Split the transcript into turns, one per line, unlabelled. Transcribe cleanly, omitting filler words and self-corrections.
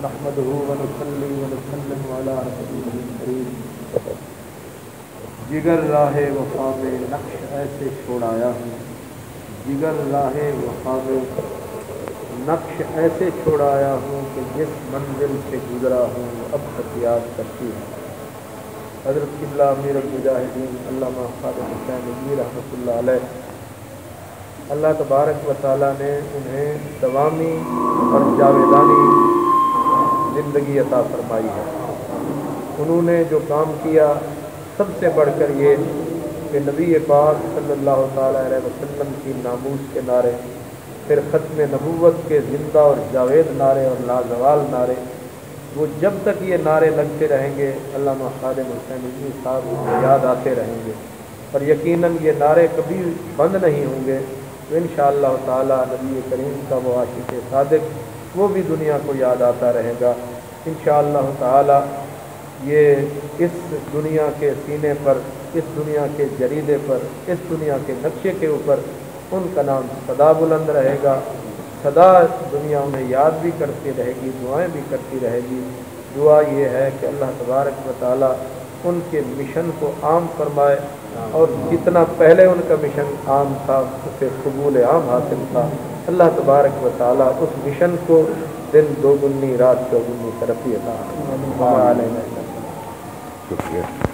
نحمده ونصلي ونسلم على رسوله الكريم جگر راہ وفا میں نقش ایسے چھوڑایا ہوں جگر راہ وفا میں نقش ایسے چھوڑایا ہوں کہ جس منزل سے گزرا ہوں وہ اب تک یاد کرتی ہے۔ حضرت قبلہ امیر المجاہدین علامہ خادم حسین نجوی رحمۃ اللہ علیہ، اللہ تبارک و تعالیٰ نے انہیں دوامی اور جاویدانی زندگی عطا فرمائی ہے۔ انہوں نے جو کام کیا سب سے بڑھ کر یہ کہ نبی پاک صلی اللہ تعالیٰ علیہ وسلم کی ناموس کے نعرے، پھر ختم نبوت کے زندہ اور جاوید نعرے اور لازوال نعرے، وہ جب تک یہ نعرے لگتے رہیں گے علامہ خادم حسین نجوی صاحب کو یاد آتے رہیں گے، اور یقیناً یہ نعرے کبھی بند نہیں ہوں گے۔ تو انشاءاللہ تعالیٰ نبی کریم کا وہ عاشق صادق وہ بھی دنیا کو یاد آتا رہے گا انشاءاللہ تعالیٰ۔ یہ اس دنیا کے سینے پر، اس دنیا کے جریدے پر، اس دنیا کے نقشے کے اوپر ان کا نام سدا بلند رہے گا، سدا دنیا انہیں یاد بھی کرتی رہے گی، دعائیں بھی کرتی رہے گی۔ دعا یہ ہے کہ اللہ تبارک و تعالیٰ ان کے مشن کو عام فرمائے، اور جتنا پہلے ان کا مشن عام تھا اسے قبول عام حاصل تھا، اللہ تبارک و تعالیٰ اس مشن کو دن دوگنی رات چوگنی ترقی عطا فرمائے۔
شکریہ۔